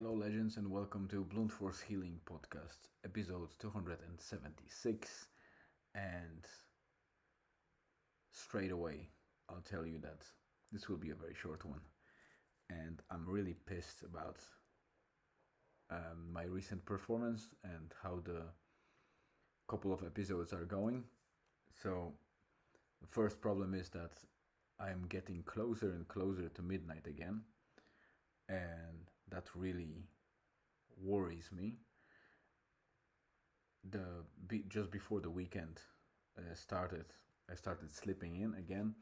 Hello, legends, and welcome to Blunt Force Healing Podcast, episode 276. And straight away, I'll tell you that this will be a very short one. And I'm really pissed about my recent performance and how the couple of episodes are going. So, the first problem is that I'm getting closer and closer to midnight again, and that really worries me. Just before the weekend started, I started slipping in again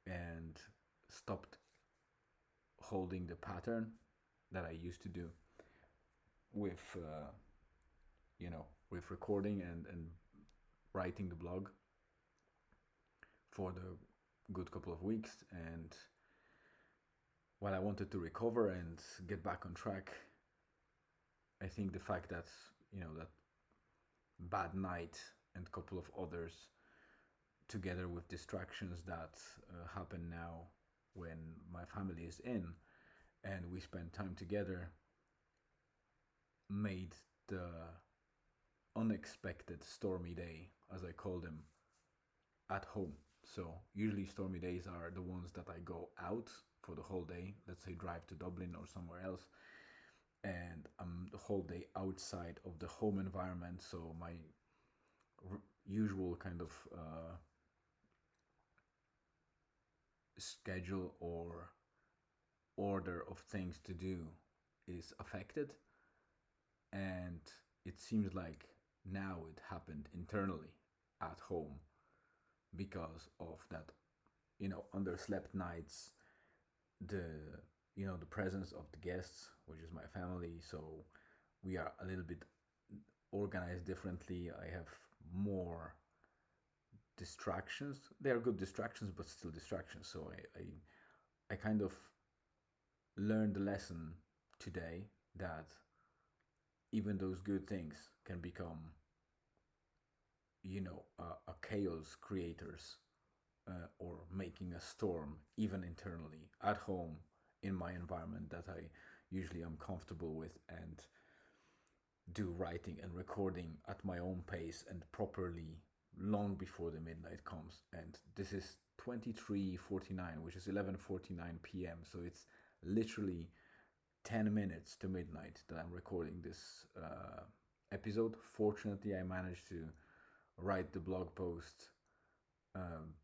and stopped holding the pattern that I used to do with with recording and writing the blog for the good couple of weeks. And while I wanted to recover and get back on track, I think the fact that that bad night and a couple of others, together with distractions that happen now when my family is in and we spend time together, made the unexpected stormy day, as I call them, at home. So usually stormy days are the ones that I go out for the whole day, let's say drive to Dublin or somewhere else, and I'm the whole day outside of the home environment. So my usual kind of schedule or order of things to do is affected, and it seems like now it happened internally at home because of that, underslept nights, the the presence of the guests, which is my family. So we are a little bit organized differently. I have more distractions. They are good distractions, but still distractions. So I kind of learned the lesson today that even those good things can become, a chaos creators, or making a storm, even internally at home in my environment that I usually am comfortable with and do writing and recording at my own pace and properly long before the midnight comes. And this is 23:49, which is 11:49 p.m. So it's literally 10 minutes to midnight that I'm recording this episode. Fortunately, I managed to write the blog post, um,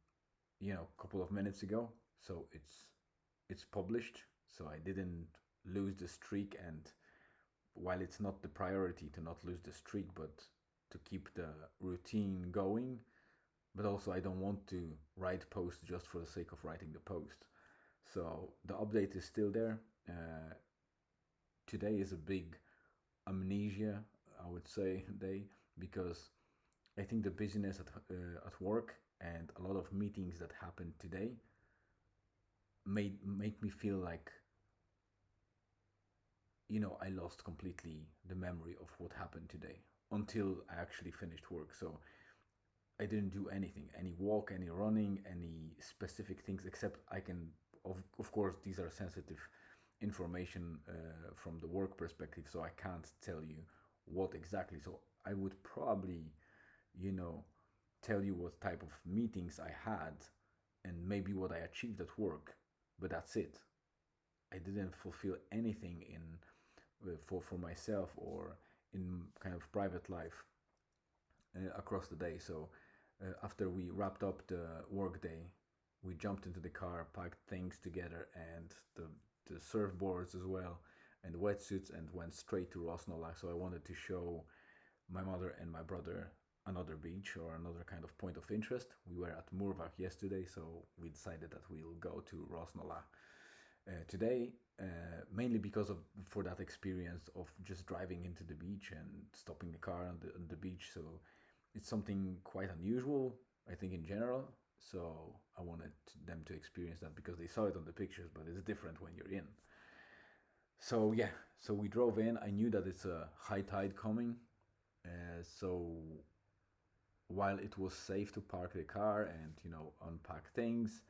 a couple of minutes ago, so it's published. So I didn't lose the streak, and while it's not the priority to not lose the streak, but to keep the routine going, but also I don't want to write posts just for the sake of writing the post. So the update is still there. Today is a big amnesia, I would say, day, because I think the busyness at work and a lot of meetings that happened today made make me feel like, I lost completely the memory of what happened today until I actually finished work. So I didn't do anything, any walk, any running, any specific things, except I can, of course, these are sensitive information from the work perspective, so I can't tell you what exactly. So I would probably, you know, tell you what type of meetings I had and maybe what I achieved at work, but that's it. I didn't fulfill anything in for myself or in kind of private life across the day. So after we wrapped up the work day, we jumped into the car, packed things together, and the surfboards as well, and the wetsuits, and went straight to Rosnola. So I wanted to show my mother and my brother another beach or another kind of point of interest. We were at Murvach yesterday, so we decided that we'll go to Rosnola today, mainly because of for that experience of just driving into the beach and stopping the car on the beach. So it's something quite unusual, I think, in general. So I wanted them to experience that because they saw it on the pictures, but it's different when you're in. So yeah, so we drove in. I knew that it's a high tide coming, so while it was safe to park the car and unpack things,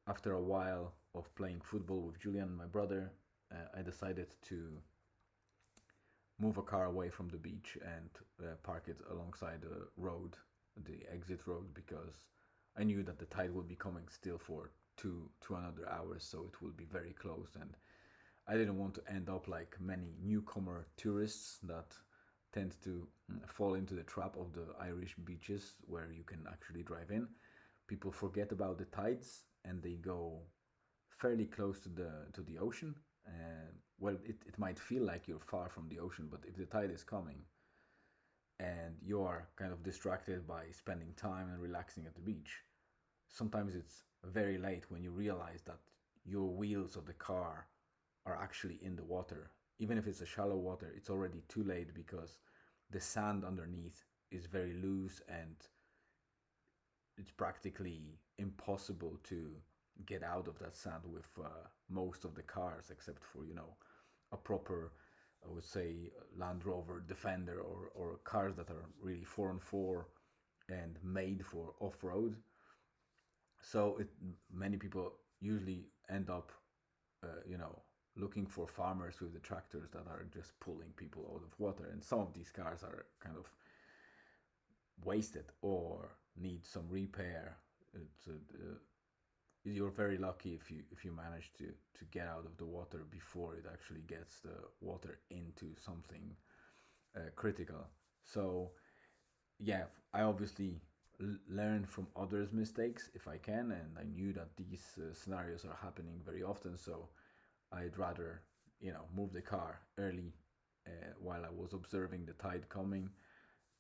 after a while of playing football with Julian, my brother, I decided to move a car away from the beach and park it alongside the road, the exit road, because I knew that the tide would be coming still for two another hours, so it will be very close, and I didn't want to end up like many newcomer tourists that tend to fall into the trap of the Irish beaches where you can actually drive in. People forget about the tides and they go fairly close to the ocean. And well, it might feel like you're far from the ocean, but if the tide is coming and you are kind of distracted by spending time and relaxing at the beach, sometimes it's very late when you realize that your wheels of the car are actually in the water. Even if it's a shallow water, it's already too late because the sand underneath is very loose and it's practically impossible to get out of that sand with most of the cars, except for, a proper, I would say, Land Rover Defender, or cars that are really 4x4 and made for off road. So many people usually end up, looking for farmers with the tractors that are just pulling people out of water. And some of these cars are kind of wasted or need some repair. You're very lucky if you manage to get out of the water before it actually gets the water into something critical. So yeah, I obviously learn from others' mistakes if I can, and I knew that these scenarios are happening very often. So I'd rather move the car early while I was observing the tide coming,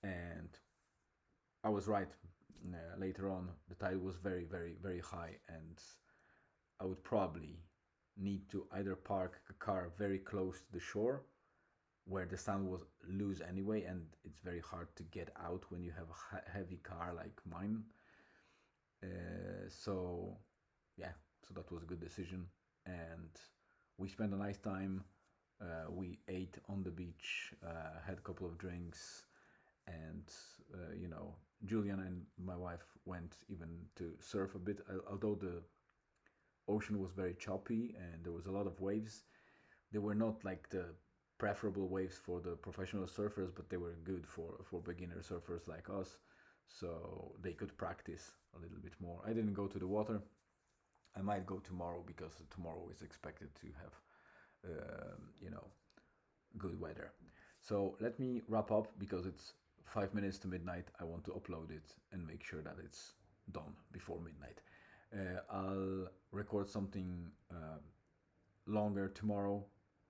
and I was right. Later on, the tide was very, very, very high, and I would probably need to either park a car very close to the shore where the sand was loose anyway, and it's very hard to get out when you have a heavy car like mine. So, yeah, so that was a good decision, and we spent a nice time. We ate on the beach, had a couple of drinks, and Julian and my wife went even to surf a bit. Although the ocean was very choppy and there was a lot of waves, they were not like the preferable waves for the professional surfers, but they were good for beginner surfers like us, so they could practice a little bit more. I didn't go to the water. I might go tomorrow because tomorrow is expected to have, good weather. So let me wrap up because it's 5 minutes to midnight. I want to upload it and make sure that it's done before midnight. I'll record something longer tomorrow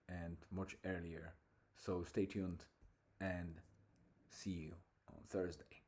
and much earlier. So stay tuned and see you on Thursday.